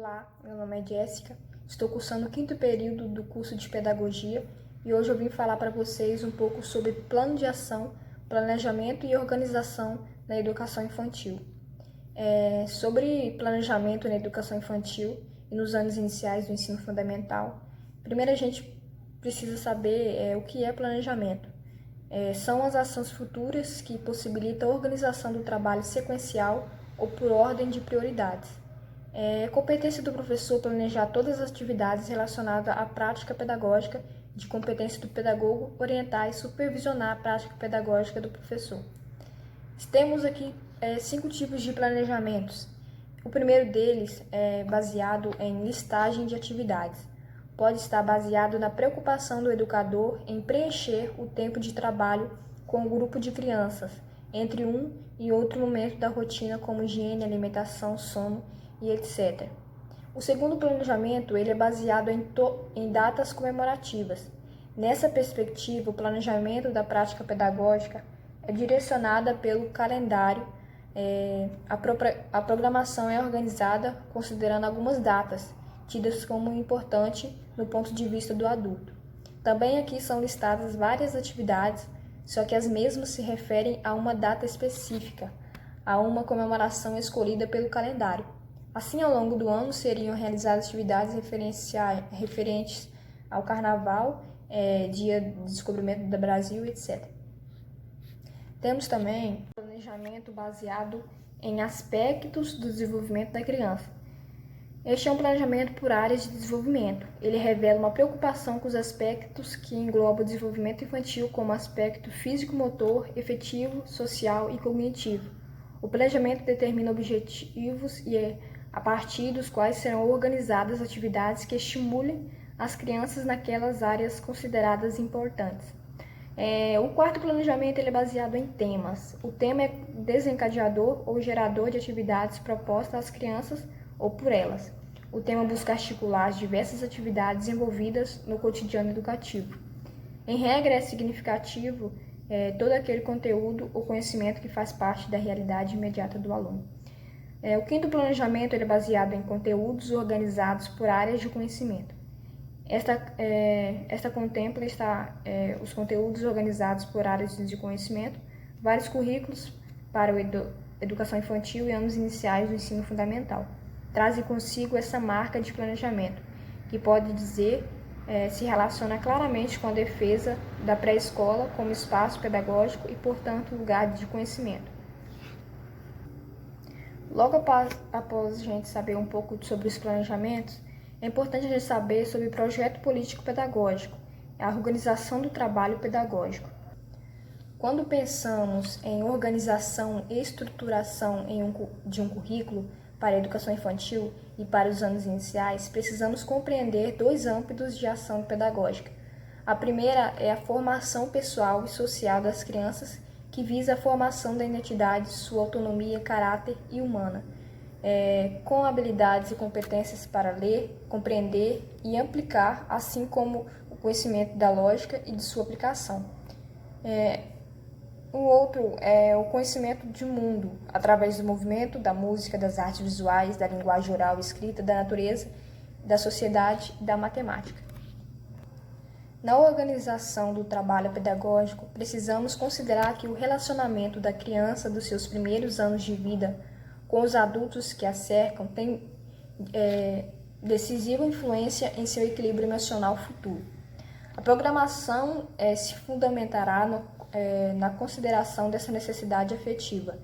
Olá, meu nome é Jéssica, estou cursando o 5º período do curso de Pedagogia e hoje eu vim falar para vocês um pouco sobre plano de ação, planejamento e organização na educação infantil. Sobre planejamento na educação infantil e nos anos iniciais do ensino fundamental, primeiro a gente precisa saber o que é planejamento. São as ações futuras que possibilitam a organização do trabalho sequencial ou por ordem de prioridades. É competência do professor planejar todas as atividades relacionadas à prática pedagógica, de competência do pedagogo orientar e supervisionar a prática pedagógica do professor. Temos aqui 5 tipos de planejamentos. O primeiro deles é baseado em listagem de atividades. Pode estar baseado na preocupação do educador em preencher o tempo de trabalho com o grupo de crianças, entre um e outro momento da rotina, como higiene, alimentação, sono e etc. O segundo planejamento ele é baseado em datas comemorativas. Nessa perspectiva, o planejamento da prática pedagógica é direcionada pelo calendário. A programação é organizada considerando algumas datas, tidas como importante no ponto de vista do adulto. Também aqui são listadas várias atividades, só que as mesmas se referem a uma data específica, a uma comemoração escolhida pelo calendário. Assim, ao longo do ano, seriam realizadas atividades referentes ao Carnaval, Dia do Descobrimento do Brasil, etc. Temos também planejamento baseado em aspectos do desenvolvimento da criança. Este é um planejamento por áreas de desenvolvimento. Ele revela uma preocupação com os aspectos que englobam o desenvolvimento infantil, como aspecto físico-motor, efetivo, social e cognitivo. O planejamento determina objetivos e a partir dos quais serão organizadas atividades que estimulem as crianças naquelas áreas consideradas importantes. O quarto planejamento ele é baseado em temas. O tema é desencadeador ou gerador de atividades propostas às crianças ou por elas. O tema busca articular as diversas atividades envolvidas no cotidiano educativo. Em regra, é significativo todo aquele conteúdo ou conhecimento que faz parte da realidade imediata do aluno. O quinto planejamento ele é baseado em conteúdos organizados por áreas de conhecimento. Esta contempla os conteúdos organizados por áreas de conhecimento, vários currículos para a educação infantil e anos iniciais do ensino fundamental. Trazem consigo essa marca de planejamento, que pode dizer se relaciona claramente com a defesa da pré-escola como espaço pedagógico e, portanto, lugar de conhecimento. Logo após a gente saber um pouco sobre os planejamentos, é importante a gente saber sobre o projeto político-pedagógico, a organização do trabalho pedagógico. Quando pensamos em organização e estruturação de um currículo para a educação infantil e para os anos iniciais, precisamos compreender 2 âmbitos de ação pedagógica. A primeira é a formação pessoal e social das crianças, que visa a formação da identidade, sua autonomia, caráter e humana, com habilidades e competências para ler, compreender e aplicar, assim como o conhecimento da lógica e de sua aplicação. O outro é o conhecimento de mundo, através do movimento, da música, das artes visuais, da linguagem oral e escrita, da natureza, da sociedade e da matemática. Na organização do trabalho pedagógico, precisamos considerar que o relacionamento da criança dos seus primeiros anos de vida com os adultos que a cercam tem decisiva influência em seu equilíbrio emocional futuro. A programação se fundamentará na consideração dessa necessidade afetiva,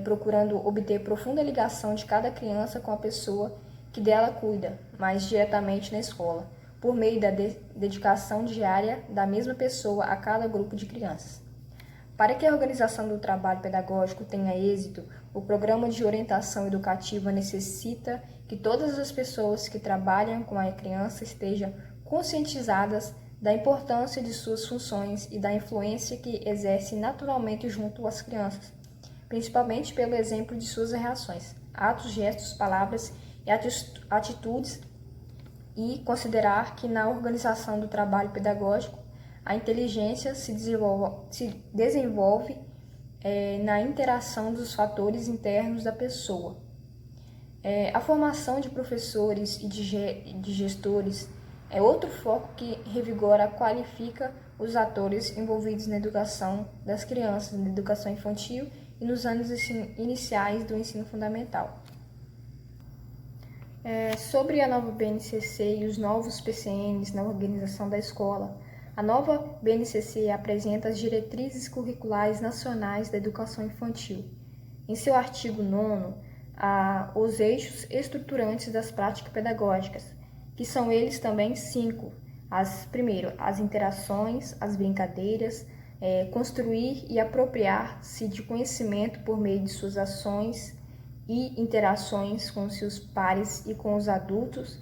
procurando obter profunda ligação de cada criança com a pessoa que dela cuida, mais diretamente na escola, por meio da dedicação diária da mesma pessoa a cada grupo de crianças. Para que a organização do trabalho pedagógico tenha êxito, o programa de orientação educativa necessita que todas as pessoas que trabalham com a criança estejam conscientizadas da importância de suas funções e da influência que exerce naturalmente junto às crianças, principalmente pelo exemplo de suas reações, atos, gestos, palavras e atitudes, e considerar que na organização do trabalho pedagógico a inteligência se desenvolve na interação dos fatores internos da pessoa. A formação de professores e de gestores é outro foco que revigora, qualifica os atores envolvidos na educação das crianças, na educação infantil e nos anos iniciais do ensino fundamental. Sobre a nova BNCC e os novos PCNs na organização da escola, a nova BNCC apresenta as diretrizes curriculares nacionais da educação infantil. Em seu artigo 9º, há os eixos estruturantes das práticas pedagógicas, que são eles também 5. Primeiro, as interações, as brincadeiras, construir e apropriar-se de conhecimento por meio de suas ações e interações com seus pares e com os adultos.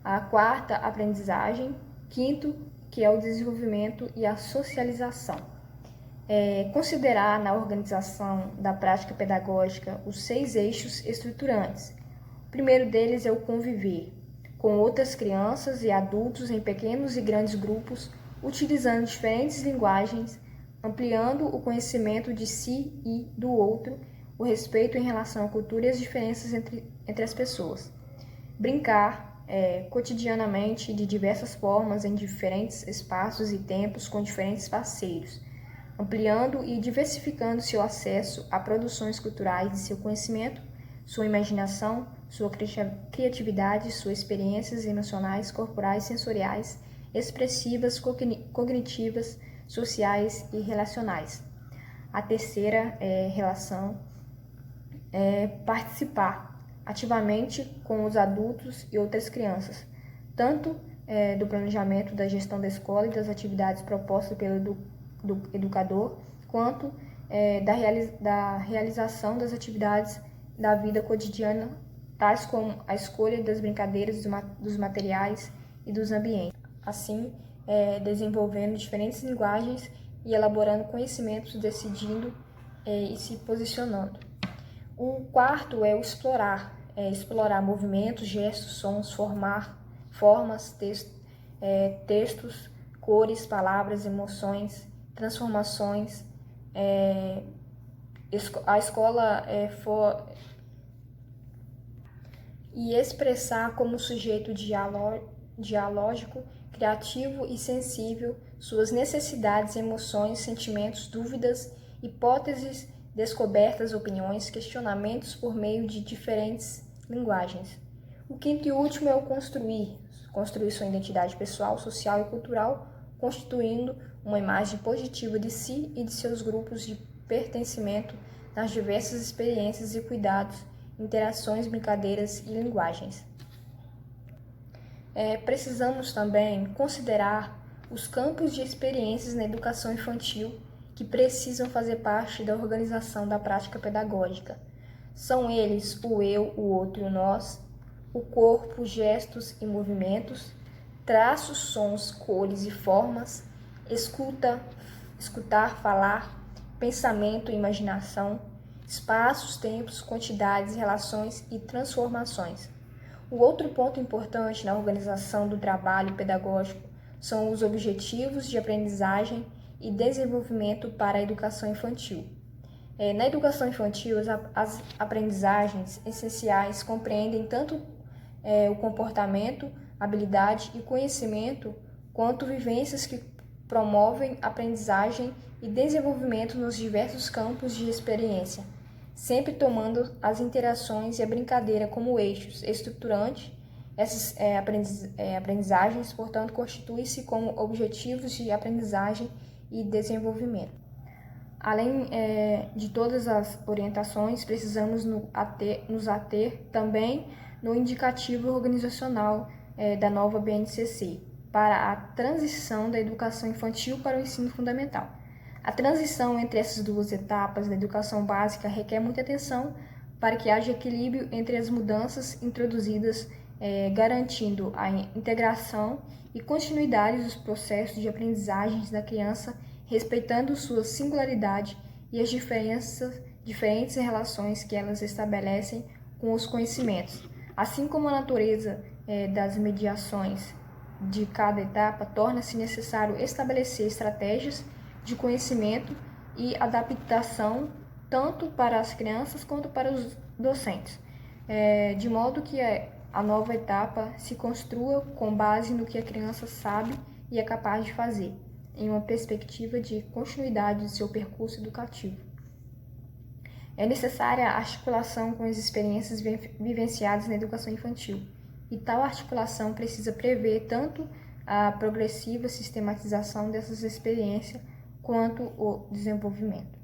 A quarta, aprendizagem. Quinto, que é o desenvolvimento e a socialização. Considerar na organização da prática pedagógica os 6 eixos estruturantes. O primeiro deles é o conviver com outras crianças e adultos em pequenos e grandes grupos, utilizando diferentes linguagens, ampliando o conhecimento de si e do outro, o respeito em relação à cultura e as diferenças entre as pessoas. Brincar cotidianamente de diversas formas em diferentes espaços e tempos com diferentes parceiros, ampliando e diversificando seu acesso a produções culturais de seu conhecimento, sua imaginação, sua criatividade, suas experiências emocionais, corporais, sensoriais, expressivas, cognitivas, sociais e relacionais. A terceira relação é participar ativamente com os adultos e outras crianças, tanto do planejamento da gestão da escola e das atividades propostas pelo educador, quanto da realização das atividades da vida cotidiana, tais como a escolha das brincadeiras, dos materiais e dos ambientes. Assim, desenvolvendo diferentes linguagens e elaborando conhecimentos, decidindo e se posicionando. O quarto é o explorar movimentos, gestos, sons, formas, textos, cores, palavras, emoções, transformações. A escola e expressar como sujeito dialógico, criativo e sensível suas necessidades, emoções, sentimentos, dúvidas, hipóteses, descobertas, opiniões, questionamentos por meio de diferentes linguagens. O quinto e último é o construir sua identidade pessoal, social e cultural, constituindo uma imagem positiva de si e de seus grupos de pertencimento nas diversas experiências e cuidados, interações, brincadeiras e linguagens. Precisamos também considerar os campos de experiências na educação infantil que precisam fazer parte da organização da prática pedagógica. São eles o eu, o outro e o nós, o corpo, gestos e movimentos, traços, sons, cores e formas, escutar, falar, pensamento e imaginação, espaços, tempos, quantidades, relações e transformações. O outro ponto importante na organização do trabalho pedagógico são os objetivos de aprendizagem e desenvolvimento para a educação infantil. Na educação infantil, as aprendizagens essenciais compreendem tanto o comportamento, habilidade e conhecimento, quanto vivências que promovem aprendizagem e desenvolvimento nos diversos campos de experiência, sempre tomando as interações e a brincadeira como eixos estruturantes. Essas aprendizagens, portanto, constituem-se como objetivos de aprendizagem e desenvolvimento. Além de todas as orientações, precisamos nos ater também no indicativo organizacional da nova BNCC para a transição da educação infantil para o ensino fundamental. A transição entre essas duas etapas da educação básica requer muita atenção para que haja equilíbrio entre as mudanças introduzidas, garantindo a integração e continuidade dos processos de aprendizagens da criança, respeitando sua singularidade e as diferentes relações que elas estabelecem com os conhecimentos, assim como a natureza das mediações de cada etapa, torna-se necessário estabelecer estratégias de conhecimento e adaptação tanto para as crianças quanto para os docentes. de modo que a nova etapa se construa com base no que a criança sabe e é capaz de fazer, em uma perspectiva de continuidade de seu percurso educativo. É necessária a articulação com as experiências vivenciadas na educação infantil, e tal articulação precisa prever tanto a progressiva sistematização dessas experiências quanto o desenvolvimento.